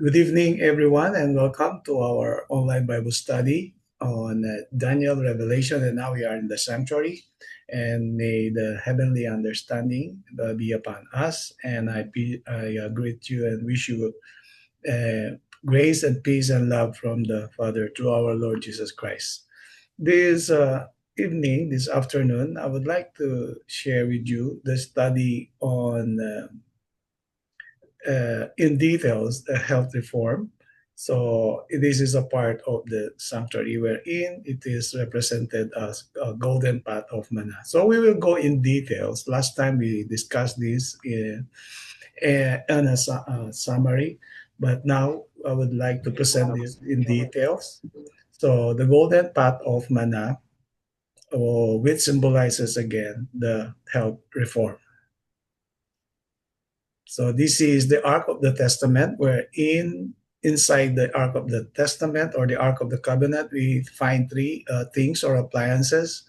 Good evening, everyone, and welcome to our online Bible study on Daniel Revelation. And now we are in the sanctuary, and may the heavenly understanding be upon us. And I greet you and wish you grace and peace and love from the Father through our Lord Jesus Christ. This evening, this afternoon, I would like to share with you the study on in details the health reform. So this is a part of the sanctuary wherein it is represented as a golden path of manna. So we will go in details. Last time we discussed this in a summary, but now I would like to present this in details. So the golden path of manna, which symbolizes again the health reform. So this is the Ark of the Testament, where inside the Ark of the Testament or the Ark of the Covenant, we find three things or appliances: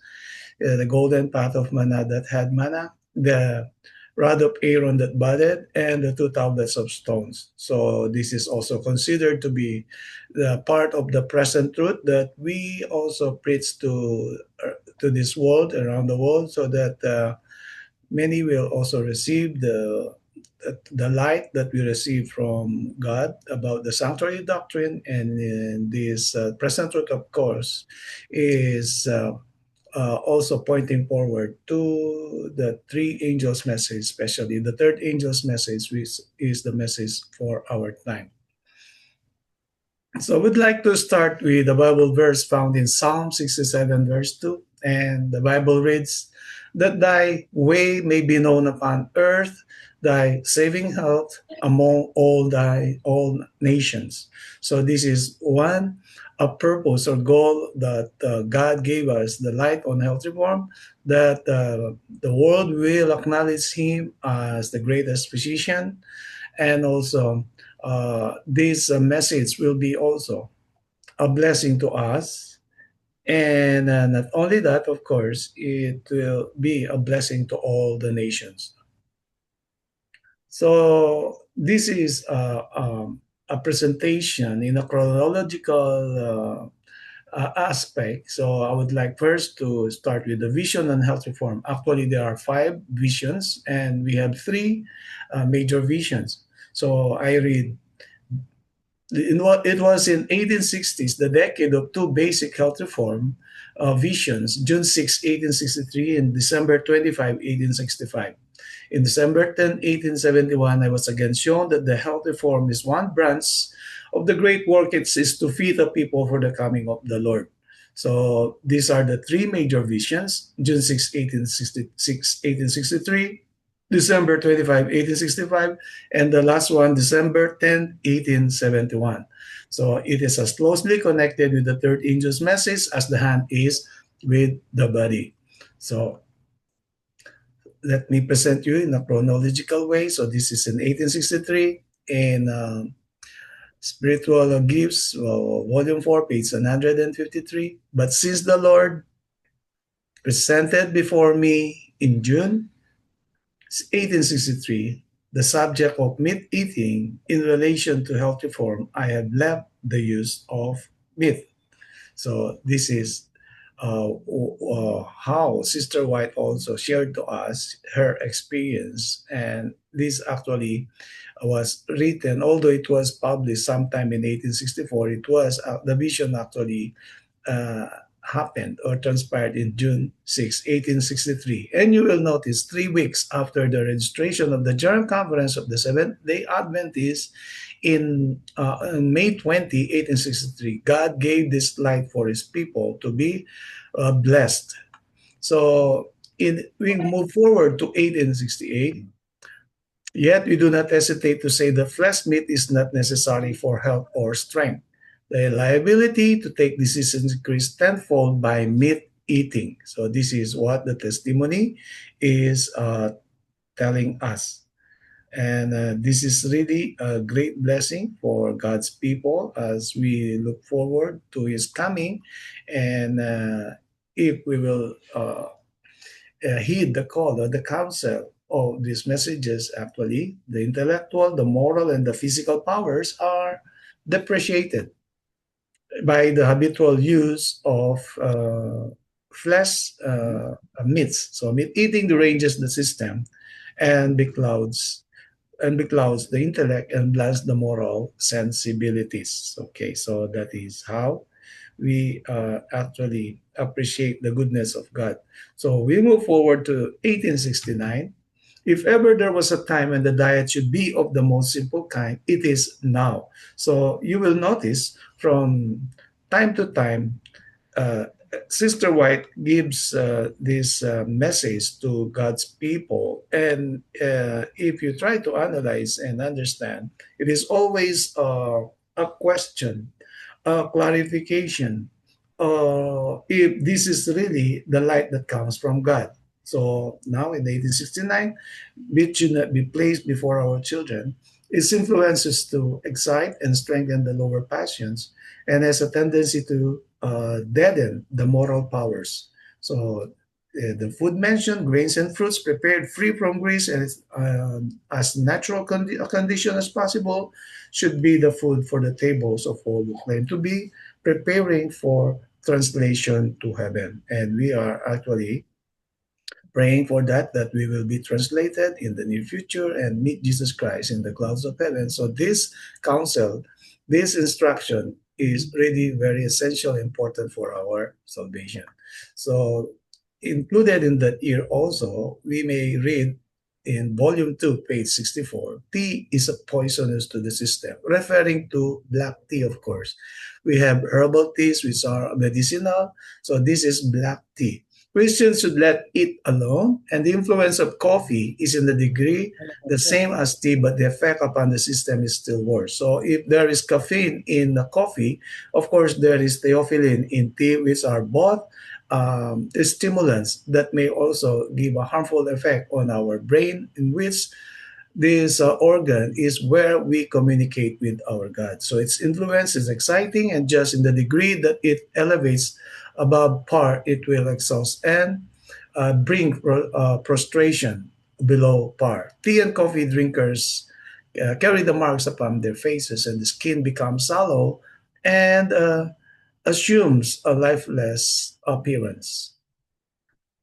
the golden pot of manna that had manna, the rod of Aaron that budded, and the two tablets of stones. So this is also considered to be the part of the present truth that we also preach to this world, around the world, so that many will also receive the light that we receive from God about the sanctuary doctrine. And this present truth, of course, is also pointing forward to the three angels' message, especially the third angel's message, which is the message for our time. So I would like to start with the Bible verse found in Psalm 67, verse 2. And the Bible reads, that thy way may be known upon earth, thy saving health among all nations. So this is one a purpose or goal that God gave us, the light on health reform, that the world will acknowledge him as the greatest physician, and also this message will be also a blessing to us. And not only that, of course, it will be a blessing to all the nations. So this is a presentation in a chronological aspect. So I would like first to start with the vision on health reform. Actually, there are five visions, and we have three major visions. So I read, it was in 1860s, the decade of two basic health reform visions, June 6, 1863, and December 25, 1865. In December 10, 1871, I was again shown that the health reform is one branch of the great work it is to feed the people for the coming of the Lord. So these are the three major visions: June 6, 1863, December 25, 1865, and the last one, December 10, 1871. So it is as closely connected with the third angel's message as the hand is with the body. So let me present you in a chronological way. So this is in 1863 in Spiritual Gifts, Volume 4, page 153. But since the Lord presented before me in June 1863 the subject of meat eating in relation to health reform, I have left the use of meat. So this is how Sister White also shared to us her experience. And this actually was written, although it was published sometime in 1864, it was the vision actually uh, happened or transpired in June 6, 1863. And you will notice 3 weeks after the registration of the General Conference of the Seventh-day Adventists in May 20, 1863, God gave this light for his people to be blessed. So we move forward to 1868. Yet we do not hesitate to say that flesh meat is not necessary for health or strength. The liability to take decisions increased tenfold by meat eating. So this is what the testimony is telling us. And this is really a great blessing for God's people as we look forward to his coming. And if we will heed the call or the counsel of these messages, actually, the intellectual, the moral, and the physical powers are depreciated by the habitual use of flesh meats. So meat eating deranges the system and beclouds the intellect and blunts the moral sensibilities. Okay, so that is how we actually appreciate the goodness of God. So we move forward to 1869. If ever there was a time when the diet should be of the most simple kind, it is now. So you will notice from time to time, uh, Sister White gives this message to God's people. And if you try to analyze and understand, it is always a question, a clarification, if this is really the light that comes from God. So now in 1869, which should not be placed before our children. Its influence is to excite and strengthen the lower passions and has a tendency to deaden the moral powers. So the food mentioned, grains and fruits prepared free from grease and as natural a condition as possible, should be the food for the tables of all who claim to be preparing for translation to heaven. And we are actually praying for that we will be translated in the near future and meet Jesus Christ in the clouds of heaven. So this counsel, this instruction is really very essential, important for our salvation. So included in that year also, we may read in volume 2, page 64, tea is a poisonous to the system, referring to black tea, of course. We have herbal teas, which are medicinal. So this is black tea. Christians should let it alone, and the influence of coffee is in the degree the same as tea, but the effect upon the system is still worse. So if there is caffeine in the coffee, of course there is theophylline in tea, which are both stimulants that may also give a harmful effect on our brain, in which this organ is where we communicate with our God. So its influence is exciting, and just in the degree that it elevates above par, it will exhaust and bring prostration below par. Tea and coffee drinkers carry the marks upon their faces, and the skin becomes sallow and assumes a lifeless appearance,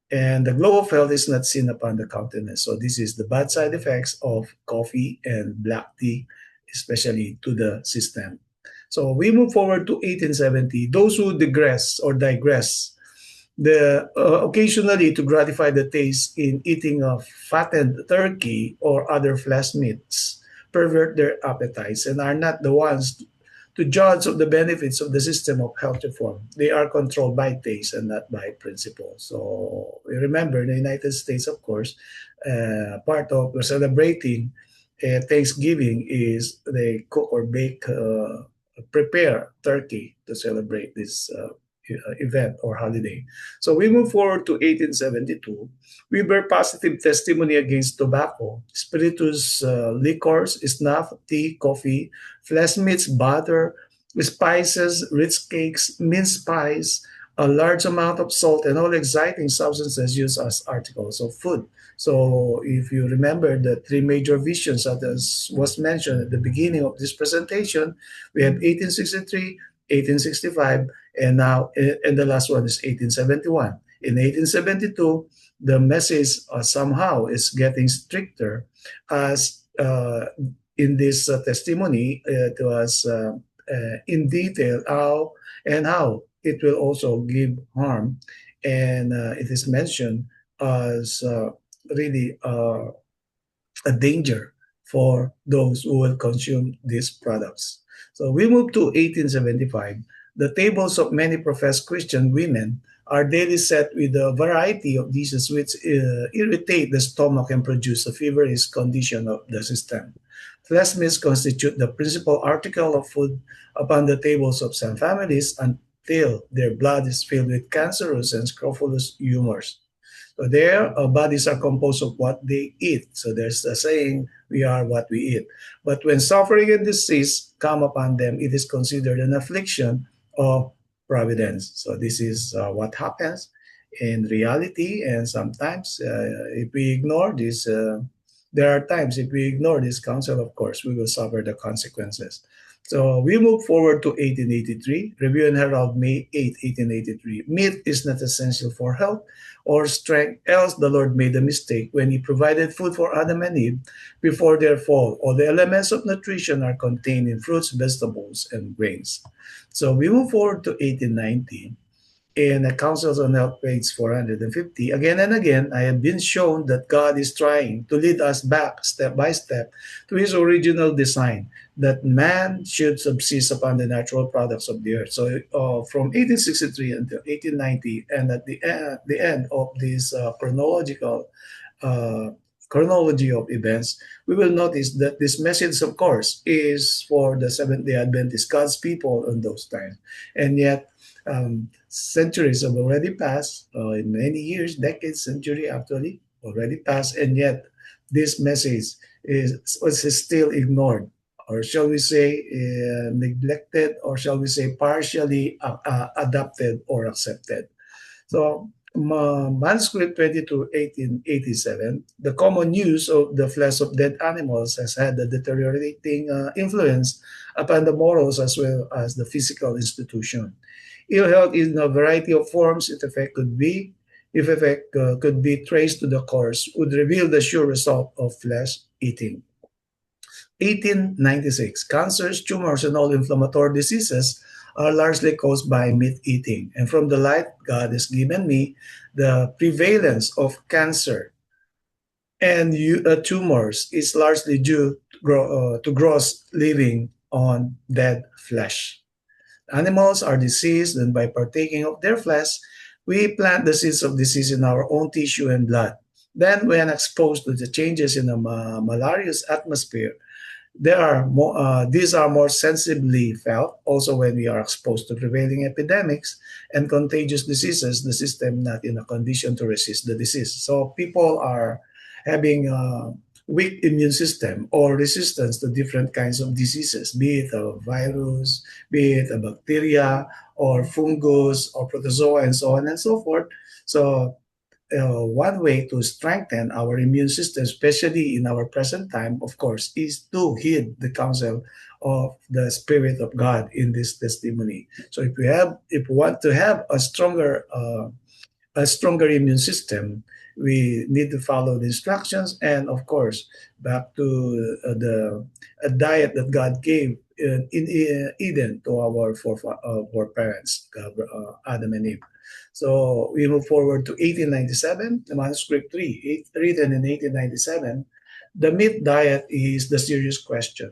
and the glow of health is not seen upon the countenance. So this is the bad side effects of coffee and black tea, especially to the system. So we move forward to 1870. Those who digress, the occasionally to gratify the taste in eating of fattened turkey or other flesh meats, pervert their appetites and are not the ones to judge of the benefits of the system of health reform. They are controlled by taste and not by principle. So we remember in the United States, of course, part of celebrating Thanksgiving is they cook or bake, prepare turkey to celebrate this event or holiday. So we move forward to 1872. We bear positive testimony against tobacco, spirituous liquors, snuff, tea, coffee, flesh meats, butter, spices, rich cakes, mince pies, a large amount of salt, and all exciting substances used as articles of food. So, if you remember the three major visions that was mentioned at the beginning of this presentation, we have 1863, 1865, and now, and the last one is 1871. In 1872, the message somehow is getting stricter as in this testimony to us in detail how it will also give harm, and it is mentioned as really a danger for those who will consume these products. So we move to 1875. The tables of many professed Christian women are daily set with a variety of dishes which irritate the stomach and produce a feverish condition of the system. Flesh meats constitute the principal article of food upon the tables of some families until their blood is filled with cancerous and scrofulous humors. So their bodies are composed of what they eat. So there's a saying, we are what we eat. But when suffering and disease come upon them, it is considered an affliction of providence. So this is what happens. in reality. And sometimes, if we ignore this, there are times if we ignore this counsel, of course, we will suffer the consequences. So we move forward to 1883. Review and Herald, May 8, 1883. Meat is not essential for health or strength, else the Lord made a mistake when he provided food for Adam and Eve before their fall. All the elements of nutrition are contained in fruits, vegetables, and grains. So we move forward to 1819. In the Councils on Health, page 450, again and again, I have been shown that God is trying to lead us back step by step to his original design, that man should subsist upon the natural products of the earth. So from 1863 until 1890, and at the end of this uh, chronology of events, we will notice that this message, of course, is for the Seventh-day Adventist, God's people in those times. And yet, centuries have already passed, in many years, decades, century actually, already passed, and yet this message is still ignored, or shall we say neglected, or shall we say partially adopted or accepted. So, manuscript 22, 1887, the common use of the flesh of dead animals has had a deteriorating influence upon the morals as well as the physical institution. Ill health in a variety of forms, if effect could be traced to the cause, would reveal the sure result of flesh eating. 1896, cancers, tumors, and all inflammatory diseases are largely caused by meat eating. And from the light God has given me, the prevalence of cancer and tumors is largely due to gross living on dead flesh. Animals are diseased, and by partaking of their flesh, we plant the seeds of disease in our own tissue and blood. Then, when exposed to the changes in the malarious atmosphere, these are more sensibly felt also when we are exposed to prevailing epidemics and contagious diseases, the system not in a condition to resist the disease. So people are having a weak immune system or resistance to different kinds of diseases, be it a virus, be it a bacteria or fungus or protozoa and so on and so forth. So one way to strengthen our immune system, especially in our present time, of course, is to heed the counsel of the Spirit of God in this testimony. So if we want to have a stronger immune system, we need to follow the instructions, and of course, back to the a diet that God gave in Eden to our parents, Adam and Eve. So we move forward to 1897, the manuscript 3, written in 1897. The meat diet is the serious question.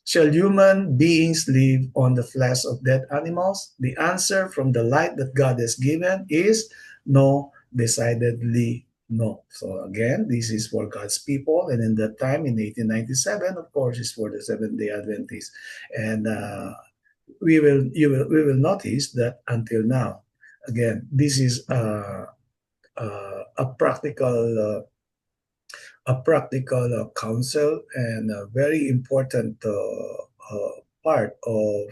Shall human beings live on the flesh of dead animals? The answer from the light that God has given is no, decidedly no. So again, this is for God's people, and in that time, in 1897, of course, is for the Seventh-day Adventists. And we will notice that until now, again, this is a practical counsel and a very important part of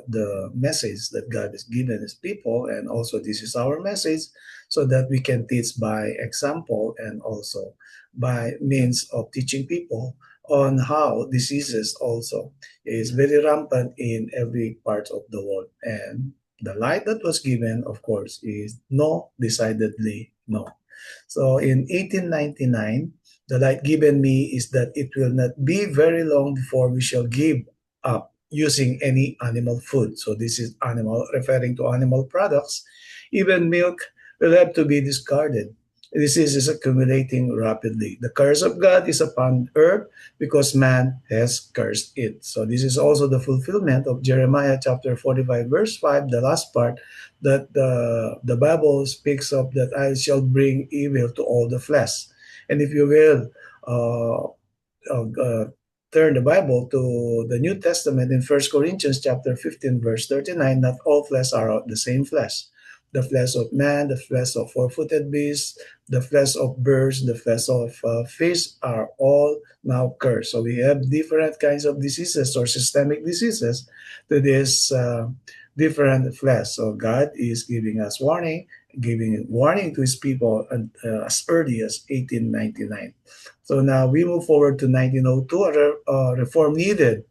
the message that God has given his people. And also, this is our message so that we can teach by example and also by means of teaching people on how diseases also is very rampant in every part of the world. And the light that was given, of course, is no, decidedly no. So in 1899, the light given me is that it will not be very long before we shall give up using any animal food. So this is animal, referring to animal products. Even milk will have to be discarded. This is accumulating rapidly. The curse of God is upon earth because man has cursed it. So this is also the fulfillment of Jeremiah chapter 45, verse 5, the last part, that the Bible speaks of, that I shall bring evil to all the flesh. And if you will turn the Bible to the New Testament in 1 Corinthians chapter 15, verse 39, not all flesh are the same flesh. The flesh of man, the flesh of four-footed beasts, the flesh of birds, the flesh of fish are all now cursed. So we have different kinds of diseases or systemic diseases to this different flesh. So God is giving us warning, giving warning to his people as early as 1899. So now we move forward to 1902, reform needed.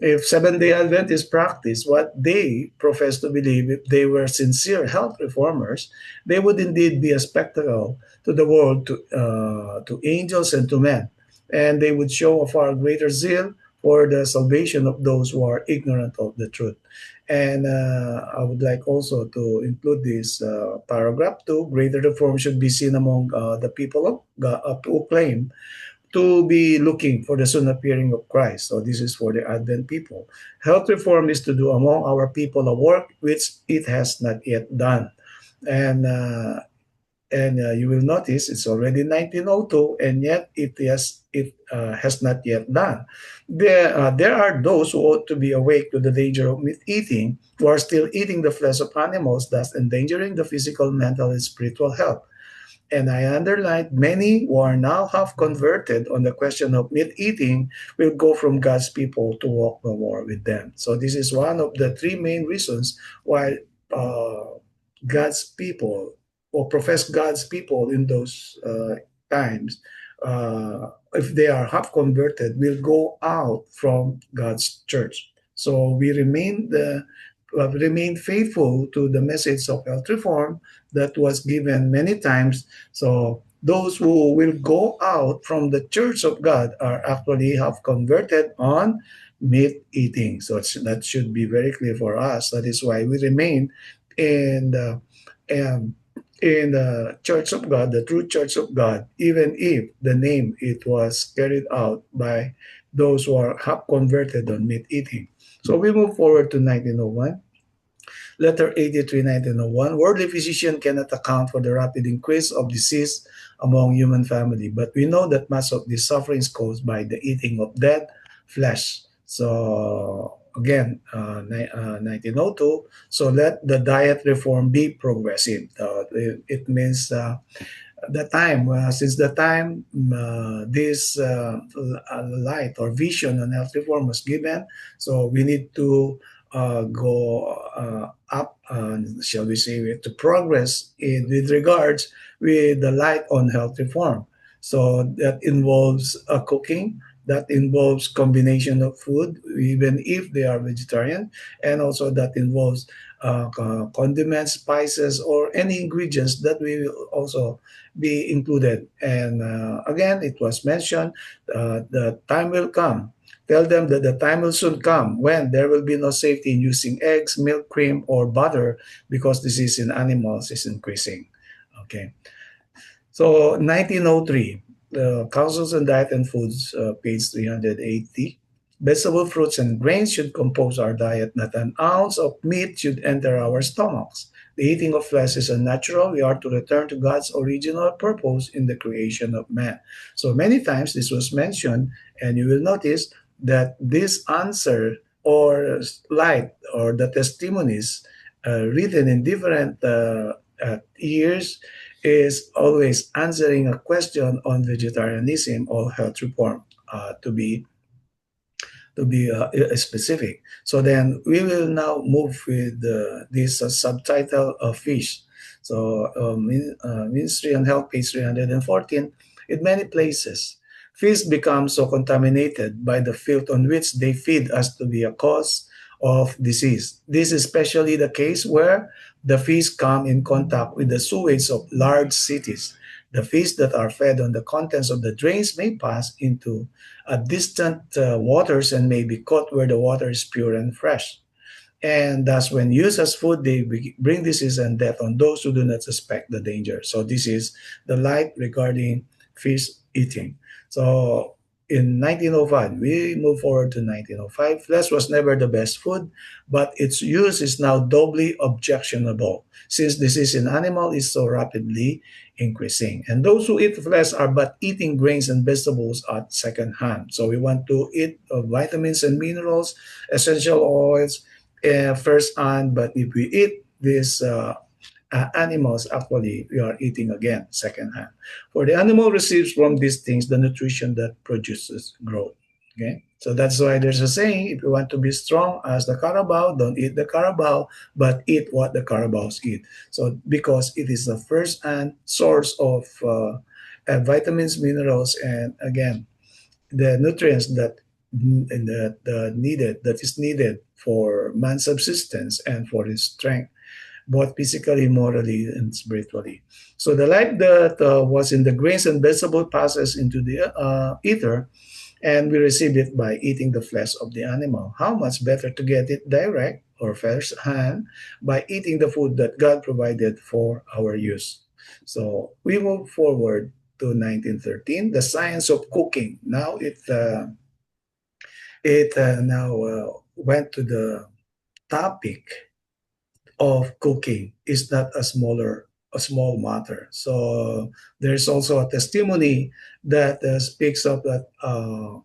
If Seventh-day Adventists practice what they profess to believe, if they were sincere health reformers, they would indeed be a spectacle to the world, to angels and to men. And they would show a far greater zeal for the salvation of those who are ignorant of the truth. And I would like also to include this paragraph too. Greater reform should be seen among the people of God, who claim to be looking for the soon appearing of Christ. So this is for the Advent people. Health reform is to do among our people a work which it has not yet done. And you will notice it's already 1902, and yet it has not yet done. There are those who ought to be awake to the danger of meat eating, who are still eating the flesh of animals, thus endangering the physical, mental, and spiritual health. And I underlined many who are now half converted on the question of meat eating will go from God's people to walk no more with them. So this is one of the three main reasons why God's people or profess God's people in those times, if they are half converted, will go out from God's church. So we remain faithful to the message of health reform that was given many times. So those who will go out from the church of God are actually have converted on meat eating. So that should be very clear for us. That is why we remain in the um, in the church of God, the true church of God, even if the name it was carried out by those who are half converted on meat eating. So we move forward to 1901. Letter 83, 1901. Worldly physician cannot account for the rapid increase of disease among human family, but we know that much of this suffering is caused by the eating of dead flesh. So again, 1902. So let the diet reform be progressive. It means the time since the time this light or vision on health reform was given, so we need to go up, shall we say, to progress with regards with the light on health reform. So that involves cooking, that involves combination of food even if they are vegetarian, and also that involves condiments, spices, or any ingredients that we will also be included. And again, it was mentioned the time will come. Tell them that the time will soon come when there will be no safety in using eggs, milk, cream, or butter because disease in animals is increasing. Okay. So 1903, Councils on Diet and Foods, page 380. Vegetable, fruits, and grains should compose our diet. Not an ounce of meat should enter our stomachs. The eating of flesh is unnatural. We are to return to God's original purpose in the creation of man. So many times this was mentioned, and you will notice that this answer or light or the testimonies written in different years is always answering a question on vegetarianism or health reform, to be specific. So then we will now move with this subtitle of fish. So Ministry on Health, page 314. In many places, fish become so contaminated by the filth on which they feed as to be a cause of disease. This is especially the case where the fish come in contact with the sewage of large cities. The fish that are fed on the contents of the drains may pass into distant waters and may be caught where the water is pure and fresh. And thus, when used as food, they bring disease and death on those who do not suspect the danger. So this is the light regarding fish eating. So in 1905, we move forward to 1905. Flesh was never the best food, but its use is now doubly objectionable since disease in animal is so rapidly increasing. And those who eat flesh are but eating grains and vegetables at second hand. So we want to eat vitamins and minerals, essential oils, first hand, but if we eat these animals, actually we are eating again second hand. For the animal receives from these things the nutrition that produces growth. Okay. So that's why there's a saying: if you want to be strong as the carabao, don't eat the carabao, but eat what the carabaos eat. So because it is the first and source of vitamins, minerals, and again the nutrients that is needed for man's subsistence and for his strength, both physically, morally, and spiritually. So the light that was in the grains and vegetable passes into the ether, and we receive it by eating the flesh of the animal. How much better to get it direct or first hand by eating the food that God provided for our use. So we move forward to 1913, the science of cooking. Now it now went to the topic of cooking is not a small matter. So there's also a testimony that speaks of that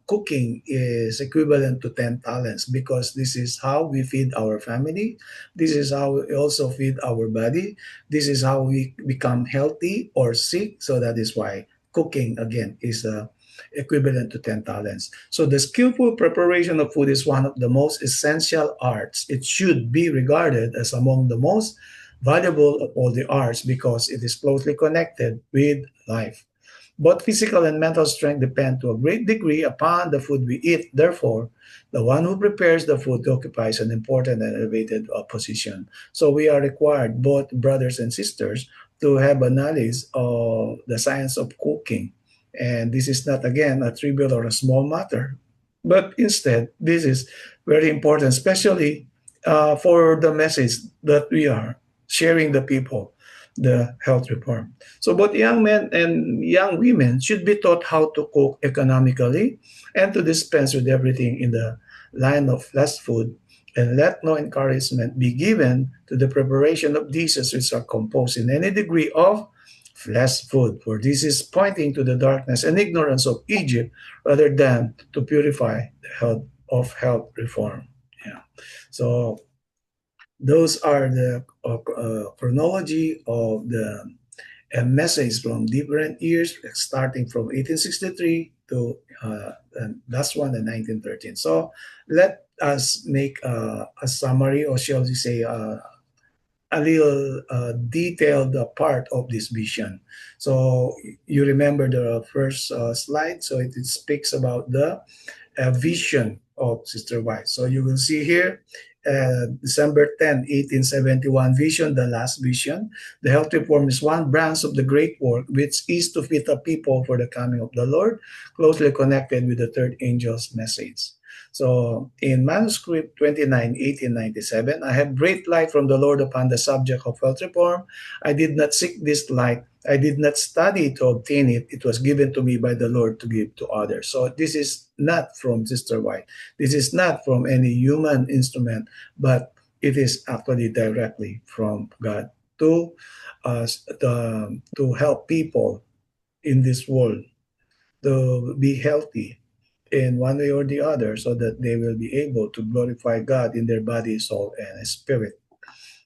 cooking is equivalent to 10 talents, because this is how we feed our family. This is how we also feed our body. This is how we become healthy or sick. So that is why cooking again is equivalent to 10 talents. So the skillful preparation of food is one of the most essential arts. It should be regarded as among the most valuable of all the arts because it is closely connected with life. Both physical and mental strength depend to a great degree upon the food we eat. Therefore, the one who prepares the food occupies an important and elevated position. So we are required, both brothers and sisters, to have a knowledge of the science of cooking. And this is not, again, a trivial or a small matter, but instead, this is very important, especially for the message that we are sharing the people, the health reform. So both young men and young women should be taught how to cook economically and to dispense with everything in the line of fast food, and let no encouragement be given to the preparation of dishes which are composed in any degree of fast food, for this is pointing to the darkness and ignorance of Egypt rather than to purify the health reform. Yeah. So those are the chronology of the message from different years, starting from 1863 to and last one in 1913. So let us make a summary, or shall we say, a little detailed part of this vision. So you remember the first slide. So it speaks about the vision of Sister White. So you will see here, December 10, 1871 vision, the last vision. The health reform is one branch of the great work, which is to fit a people for the coming of the Lord, closely connected with the third angel's message. So in manuscript 29, 1897, I have great light from the Lord upon the subject of health reform. I did not seek this light. I did not study to obtain it. It was given to me by the Lord to give to others. So this is not from Sister White. This is not from any human instrument, but it is actually directly from God to us, to help people in this world to be healthy in one way or the other, so that they will be able to glorify God in their body, soul, and spirit.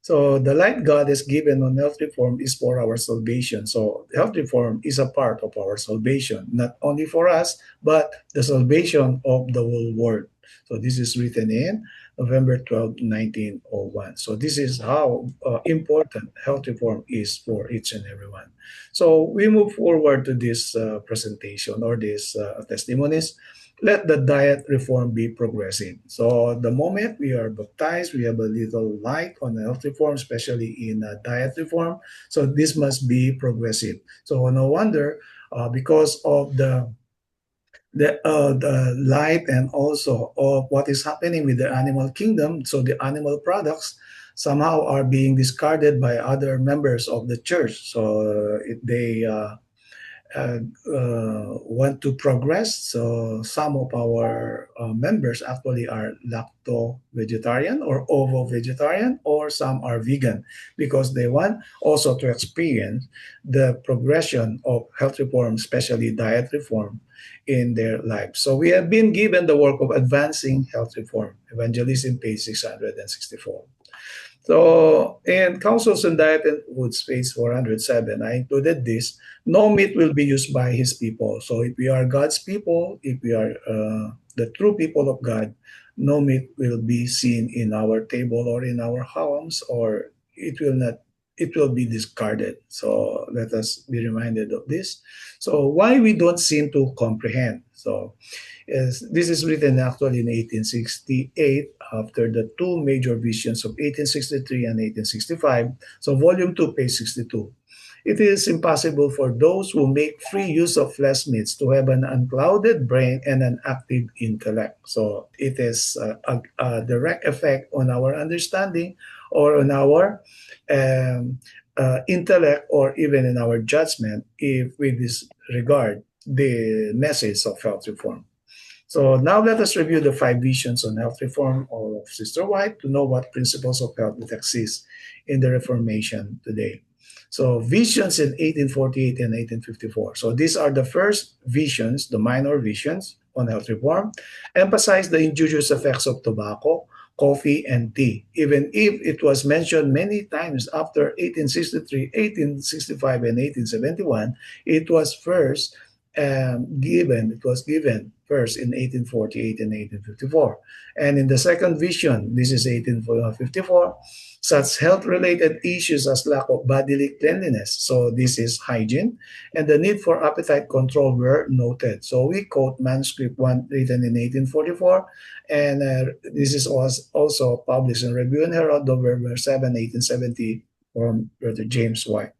So the light God has given on health reform is for our salvation. So health reform is a part of our salvation, not only for us, but the salvation of the whole world. So this is written in November 12, 1901. So this is how important health reform is for each and everyone. So we move forward to this presentation, or this testimonies. Let the diet reform be progressive. So the moment we are baptized, we have a little light on the health reform, especially in diet reform. So this must be progressive. So no wonder, because of the light, and also of what is happening with the animal kingdom. So the animal products somehow are being discarded by other members of the church. So they uh, want to progress. So some of our members actually are lacto vegetarian or ovo vegetarian, or some are vegan, because they want also to experience the progression of health reform, especially diet reform, in their lives. So we have been given the work of advancing health reform, evangelism, page 664. So in Councils on Diet and Food, space 407, I included this. No meat will be used by his people. So if we are God's people, if we are the true people of God, no meat will be seen in our table or in our homes, or it will not. It will be discarded. So let us be reminded of this. So why we don't seem to comprehend. So yes, this is written actually in 1868 after the two major visions of 1863 and 1865. So, volume 2, page 62. It is impossible for those who make free use of flesh meats to have an unclouded brain and an active intellect. So, it is a direct effect on our understanding or on our um, intellect or even in our judgment if we disregard the message of health reform. So now let us review the five visions on health reform of Sister White to know what principles of health that exist in the Reformation today. So visions in 1848 and 1854. So these are the first visions, the minor visions on health reform, emphasize the injurious effects of tobacco, coffee, and tea, even if it was mentioned many times after 1863, 1865, and 1871, it was first it was given first in 1848 and 1854. And in the second vision, this is 1854, such health-related issues as lack of bodily cleanliness, so this is hygiene, and the need for appetite control were noted. So we quote manuscript 1 written in 1844, and this is also published in Review and Herald, November 7, 1870, from Brother James White.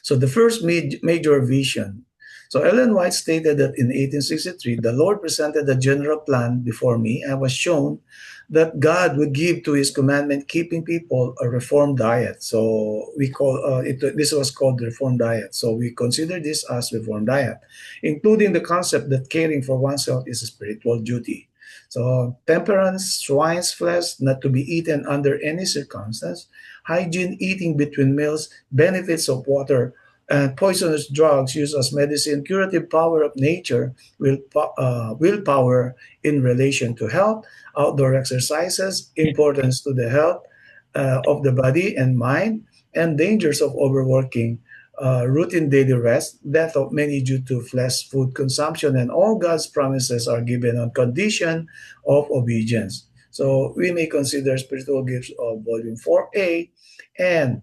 So the first major vision. So Ellen White stated that in 1863, the Lord presented a general plan before me and was shown that God would give to his commandment keeping people a reformed diet. So we call this was called the reformed diet. So we consider this as reformed diet, including the concept that caring for oneself is a spiritual duty. So temperance, swine's flesh, not to be eaten under any circumstance, hygiene, eating between meals, benefits of water, and poisonous drugs used as medicine, curative power of nature, willpower in relation to health, outdoor exercises, importance to the health of the body and mind, and dangers of overworking, routine daily rest, death of many due to flesh food consumption, and all God's promises are given on condition of obedience. So we may consider spiritual gifts of volume 4A and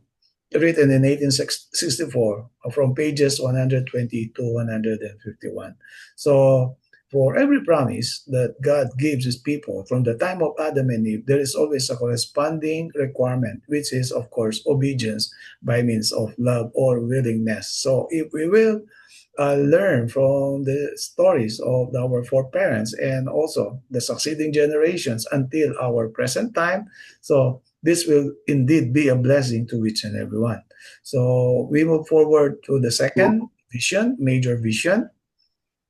written in 1864 from pages 120 to 151. So, for every promise that God gives his people from the time of Adam and Eve, there is always a corresponding requirement, which is, of course, obedience by means of love or willingness. So, if we will learn from the stories of our foreparents and also the succeeding generations until our present time, so this will indeed be a blessing to each and everyone. So we move forward to the second vision, major vision.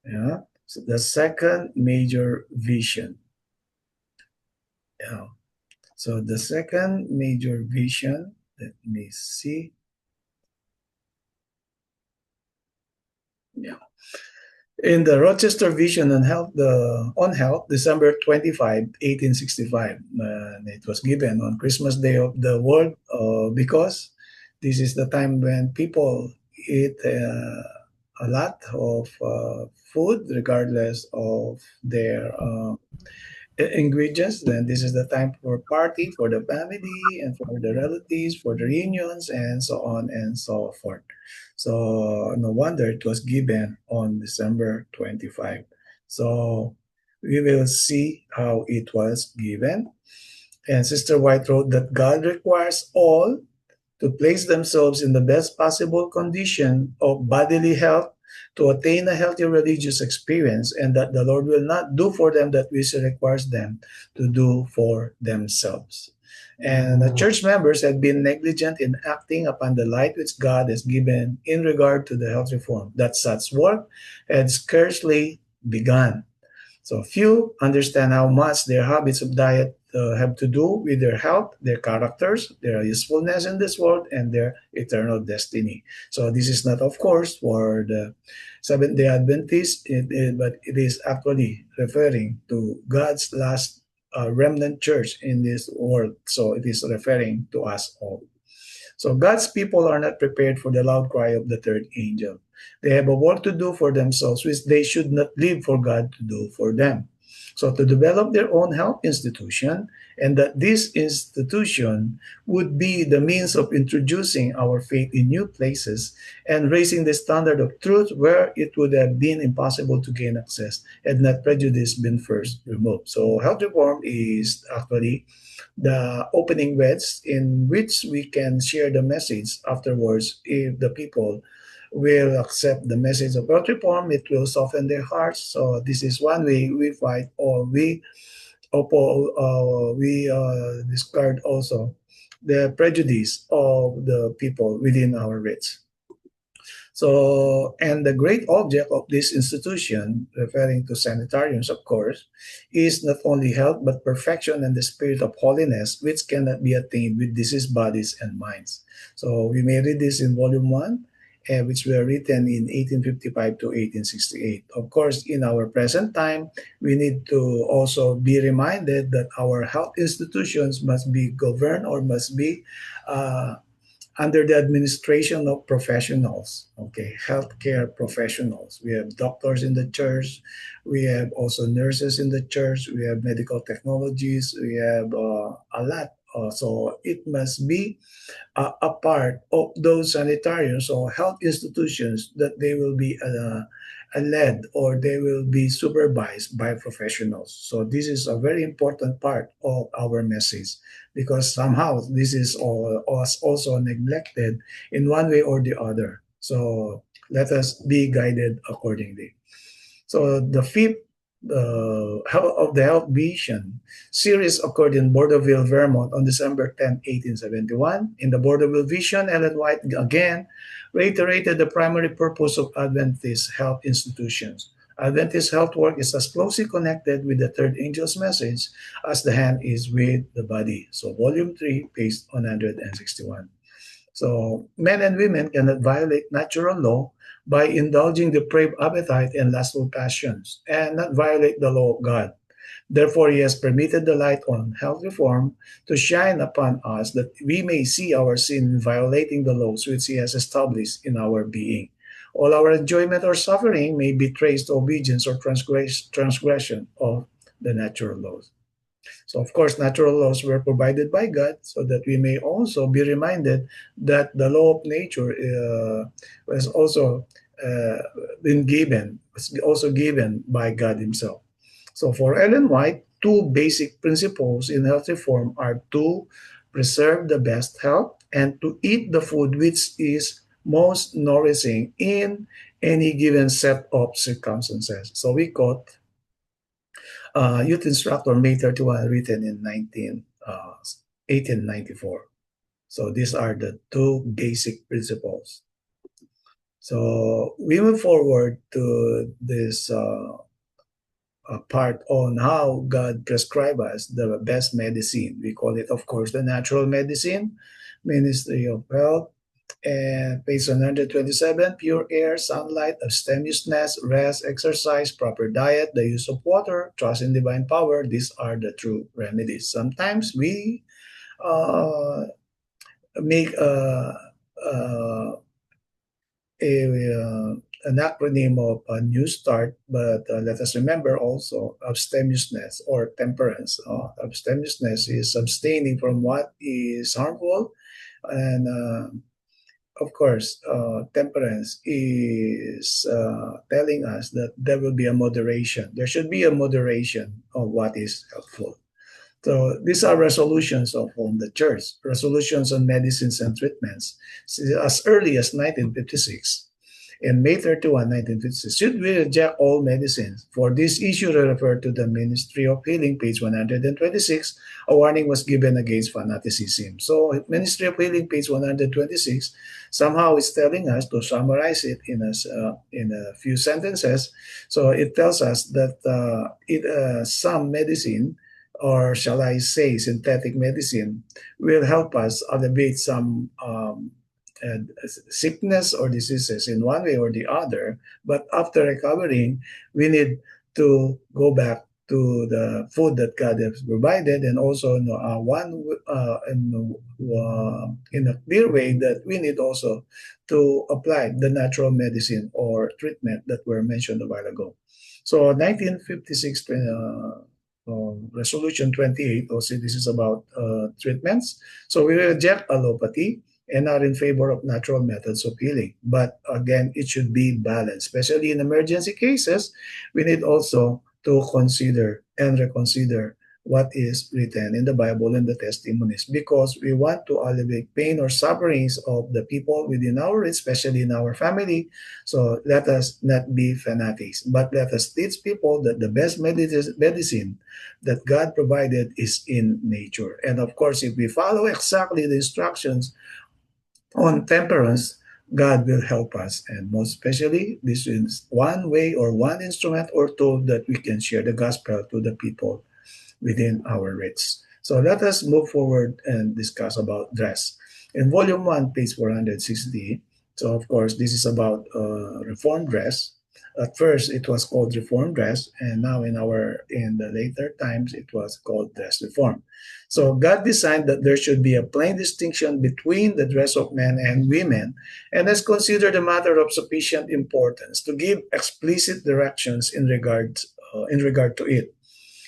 Yeah. So the second major vision. Yeah. So the second major vision, let me see. Yeah. In the Rochester Vision on Health, December 25, 1865, it was given on Christmas Day of the World because this is the time when people eat a lot of food, regardless of their ingredients. Then this is the time for party for the family and for the relatives, for the reunions, and so on and so forth. So no wonder it was given on December 25. So we will see how it was given. And Sister White wrote that God requires all to place themselves in the best possible condition of bodily health to attain a healthy religious experience, and that the Lord will not do for them that which He requires them to do for themselves. And the church members had been negligent in acting upon the light which God has given in regard to the health reform, that such work had scarcely begun. So few understand how much their habits of diet have to do with their health, their characters, their usefulness in this world, and their eternal destiny. So this is not, of course, for the Seventh-day Adventists, but it is actually referring to God's last remnant church in this world. So it is referring to us all. So God's people are not prepared for the loud cry of the third angel. They have a work to do for themselves, which they should not leave for God to do for them. So to develop their own health institution, and that this institution would be the means of introducing our faith in new places and raising the standard of truth where it would have been impossible to gain access had not prejudice been first removed. So health reform is actually the opening wedge in which we can share the message afterwards. If the people will accept the message of health reform, it will soften their hearts. So this is one way we fight, or we discard also the prejudice of the people within our race. So, and the great object of this institution, referring to sanitariums, of course, is not only health but perfection and the spirit of holiness, which cannot be attained with diseased bodies and minds. So, we may read this in Volume 1, which were written in 1855 to 1868. Of course, in our present time, we need to also be reminded that our health institutions must be governed, or must be uh, under the administration of professionals, okay, healthcare professionals. We have doctors in the church, we have also nurses in the church, we have medical technologies, we have a lot. So it must be a part of those sanitariums or health institutions, that they will be led, or they will be supervised by professionals. So this is a very important part of our message, because somehow this is also neglected in one way or the other. So let us be guided accordingly. So the fifth Health of the Health Vision series occurred in Bordeauxville, Vermont on December 10, 1871. In the Bordeauxville Vision, Ellen White again reiterated the primary purpose of Adventist health institutions. Adventist health work is as closely connected with the third angel's message as the hand is with the body. So volume 3, page 161. So men and women cannot violate natural law by indulging depraved appetite and lustful passions, and not violate the law of God. Therefore, he has permitted the light on health reform to shine upon us, that we may see our sin in violating the laws which he has established in our being. All our enjoyment or suffering may be traced to obedience or transgression of the natural laws. So, of course, natural laws were provided by God, so that we may also be reminded that the law of nature was also uh, was also given by God Himself. So, for Ellen White, two basic principles in health reform are to preserve the best health and to eat the food which is most nourishing in any given set of circumstances. So, we quote Youth Instructor, May 31, written in 1894. So these are the two basic principles. So we move forward to this part on how God prescribed us the best medicine. We call it, of course, the natural medicine, Ministry of Health. And page 127, pure air, sunlight, abstemiousness, rest, exercise, proper diet, the use of water, trust in divine power. These are the true remedies. Sometimes we uh, make an acronym of a new start, but let us remember also abstemiousness or temperance. Abstemiousness is abstaining from what is harmful, and of course, temperance is telling us that there will be a moderation. There should be a moderation of what is helpful. So these are resolutions of the church, resolutions on medicines and treatments as early as 1956. In May 31, 1956, should we reject all medicines? For this issue, I refer to the Ministry of Healing, page 126. A warning was given against fanaticism. So, Ministry of Healing, page 126, somehow is telling us to summarize it in a few sentences. So, it tells us that some medicine, or shall I say synthetic medicine, will help us alleviate some sickness or diseases in one way or the other. But after recovering, we need to go back to the food that God has provided, and also in a clear way that we need also to apply the natural medicine or treatment that were mentioned a while ago. So 1956 Resolution 28 also this is about treatments. So we reject allopathy and are in favor of natural methods of healing. But again, it should be balanced, especially in emergency cases. We need also to consider and reconsider what is written in the Bible and the testimonies because we want to alleviate pain or sufferings of the people within our, especially in our family. So let us not be fanatics, but let us teach people that the best medicine that God provided is in nature. And of course, if we follow exactly the instructions on temperance, God will help us. And most especially, this is one way or one instrument or tool that we can share the gospel to the people within our reach. So let us move forward and discuss about dress. In volume 1, page 460, so of course this is about reform dress. At first it was called reform dress, and now in the later times it was called dress reform. So God designed that there should be a plain distinction between the dress of men and women, and has considered a matter of sufficient importance to give explicit directions in regard to it.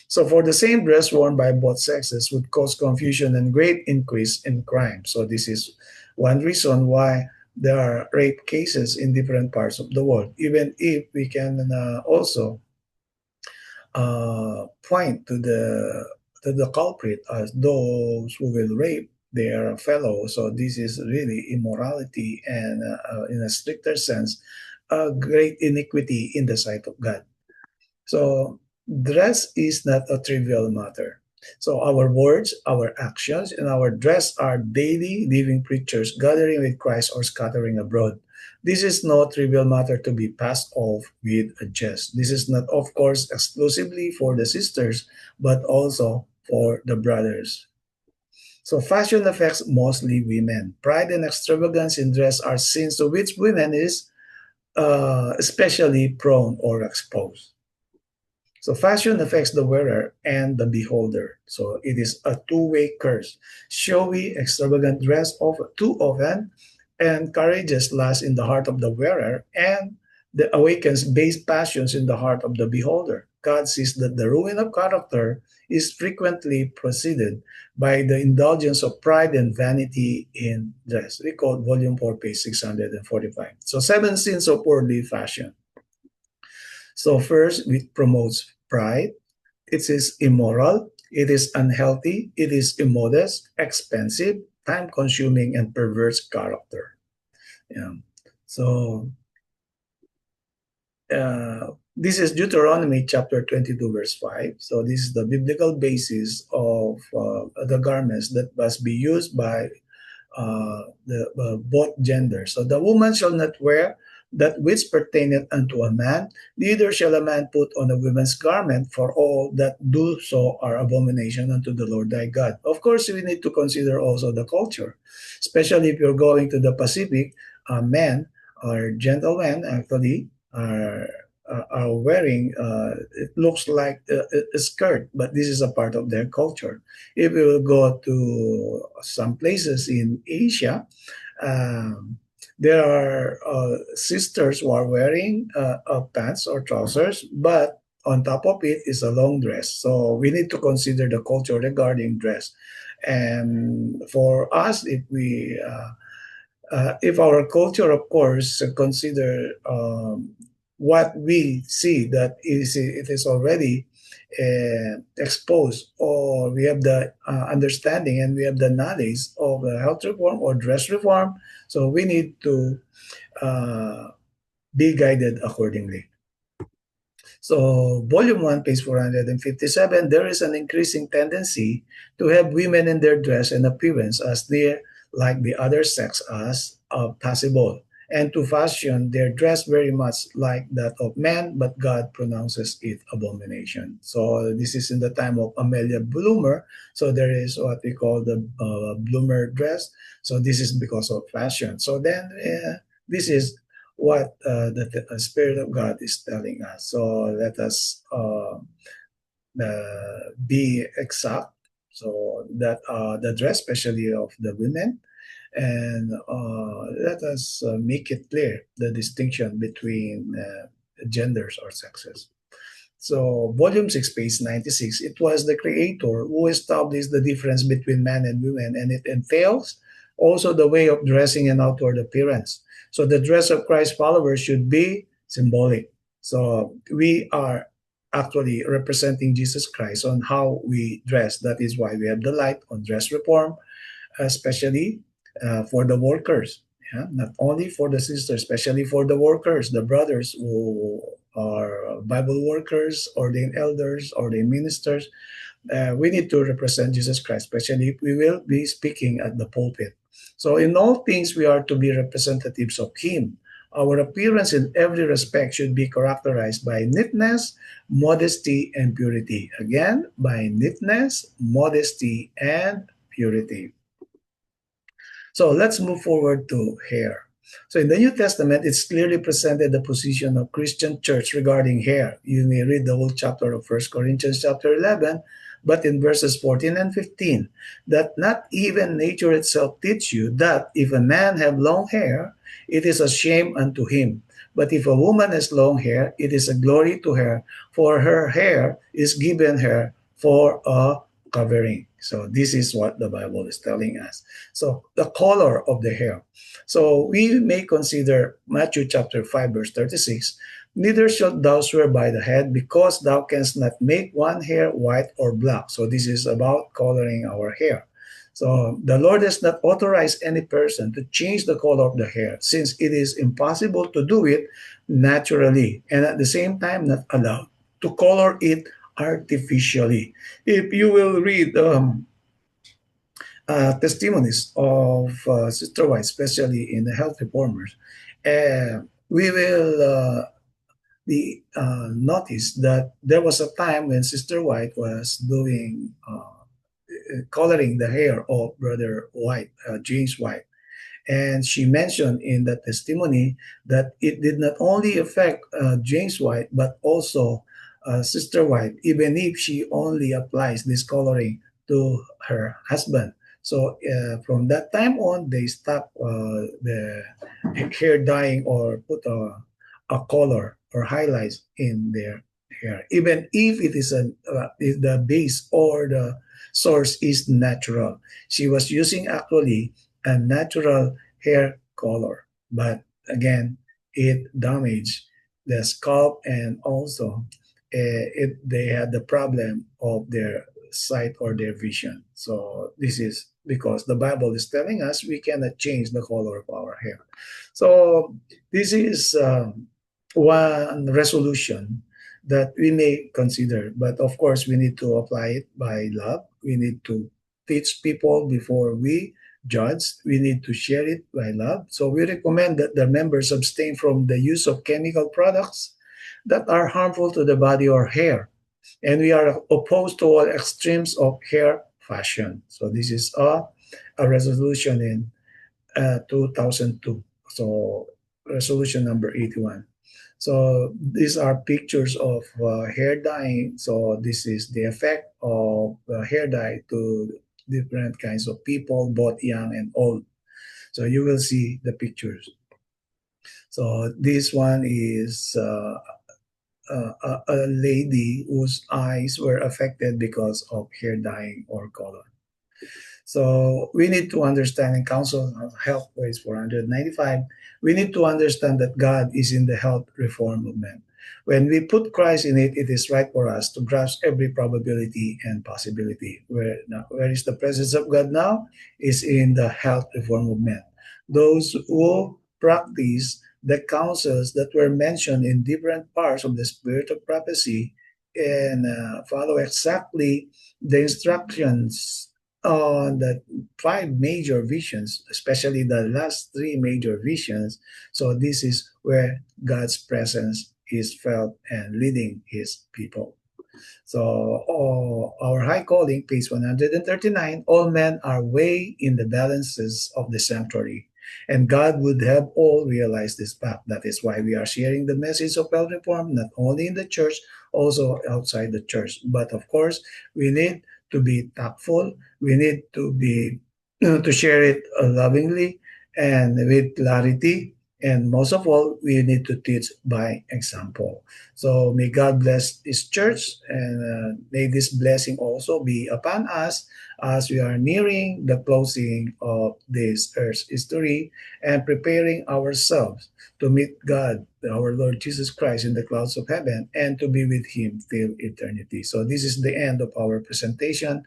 So for the same dress worn by both sexes would cause confusion and great increase in crime. So this is one reason why there are rape cases in different parts of the world. Even if we can also point to the culprit as those who will rape their fellow. So this is really immorality and, in a stricter sense, a great iniquity in the sight of God. So, dress is not a trivial matter. So, our words, our actions, and our dress are daily living preachers gathering with Christ or scattering abroad. This is no trivial matter to be passed off with a jest. This is not, of course, exclusively for the sisters, but also for the brothers. So, fashion affects mostly women. Pride and extravagance in dress are sins to which women is especially prone or exposed. So fashion affects the wearer and the beholder. So it is a two-way curse. Showy, extravagant dress too often encourages lust in the heart of the wearer and awakens base passions in the heart of the beholder. God sees that the ruin of character is frequently preceded by the indulgence of pride and vanity in dress. We quote Volume 4, page 645. So seven sins of worldly fashion. So first, it promotes pride. It is immoral. It is unhealthy. It is immodest, expensive, time-consuming, and perverse character. Yeah. So this is Deuteronomy chapter 22, verse 5. So this is the biblical basis of the garments that must be used by both genders. So the woman shall not wear that which pertaineth unto a man, neither shall a man put on a woman's garment, for all that do so are abomination unto the Lord thy God. Of course, we need to consider also the culture, especially if you're going to the Pacific. Men or gentlemen actually are wearing it looks like a skirt, but this is a part of their culture. If we will go to some places in Asia, um, there are sisters who are wearing pants or trousers, but on top of it is a long dress. So we need to consider the culture regarding dress. And for us, if our culture, of course, consider what we see that is it is already exposed, or we have the understanding and we have the knowledge of health reform or dress reform, so we need to uh, be guided accordingly. So, Volume 1, page 457, there is an increasing tendency to have women in their dress and appearance as near like the other sex as possible, and to fashion their dress very much like that of men, but God pronounces it abomination. So, this is in the time of Amelia Bloomer. So, there is what we call the Bloomer dress. So, this is because of fashion. So, then this is what the Spirit of God is telling us. So let us be exact. So that the dress, especially of the women, and let us make it clear the distinction between genders or sexes. So, volume 6, page 96, it was the creator who established the difference between man and women, and it entails also the way of dressing and outward appearance. So, the dress of Christ's followers should be symbolic. So, we are actually representing Jesus Christ on how we dress. That is why we have the light on dress reform, especially for the workers. Yeah? Not only for the sisters, especially for the workers, the brothers who are Bible workers, ordained elders, ordained ministers. We need to represent Jesus Christ, especially if we will be speaking at the pulpit. So, in all things, we are to be representatives of Him. Our appearance in every respect should be characterized by neatness, modesty, and purity. Again, by neatness, modesty, and purity. So let's move forward to hair. So in the New Testament, it's clearly presented the position of Christian church regarding hair. You may read the whole chapter of 1 Corinthians chapter 11, but in verses 14 and 15, that not even nature itself teach you that if a man have long hair, it is a shame unto him. But if a woman has long hair, it is a glory to her, for her hair is given her for a covering. So this is what the Bible is telling us. So the color of the hair. So we may consider Matthew chapter 5, verse 36. Neither shalt thou swear by the head, because thou canst not make one hair white or black. So this is about coloring our hair. So the Lord has not authorized any person to change the color of the hair, since it is impossible to do it naturally, and at the same time not allowed to color it artificially. If you will read testimonies of Sister White, especially in the health reformers, we will notice that there was a time when Sister White was doing coloring the hair of Brother White, James White. And she mentioned in the testimony that it did not only affect James White, but also Sister White, even if she only applies this coloring to her husband. So from that time on, they stopped the hair dyeing or put a color or highlights in their hair, even if the base or the source is natural. She was using actually a natural hair color, but again, it damaged the scalp, and also they had the problem of their sight or their vision. So this is because the Bible is telling us we cannot change the color of our hair. So this is one resolution that we may consider, but of course we need to apply it by love. We need to teach people before we judge. We need to share it by love. So we recommend that the members abstain from the use of chemical products that are harmful to the body or hair. And we are opposed to all extremes of hair fashion. So this is a resolution in 2002. So resolution number 81. So these are pictures of hair dyeing. So this is the effect of hair dye to different kinds of people, both young and old. So you will see the pictures. So this one is a lady whose eyes were affected because of hair dyeing or color. So we need to understand in Council of Health Ways 495, we need to understand that God is in the health reform movement. When we put Christ in it, it is right for us to grasp every probability and possibility. Where is the presence of God now? Is in the health reform movement. Those who practice the counsels that were mentioned in different parts of the spirit of prophecy and follow exactly the instructions on the five major visions, especially the last three major visions. So this is where God's presence is felt and leading his people. So our high calling, page 139, all men are weighed in the balances of the sanctuary. And God would have all realize this fact. That is why we are sharing the message of health reform, not only in the church, also outside the church. But of course, we need to be tactful. We need to be to share it lovingly and with clarity And most of all, we need to teach by example. So may God bless this church, and may this blessing also be upon us as we are nearing the closing of this earth's history and preparing ourselves to meet God, our Lord Jesus Christ, in the clouds of heaven and to be with Him till eternity. So this is the end of our presentation.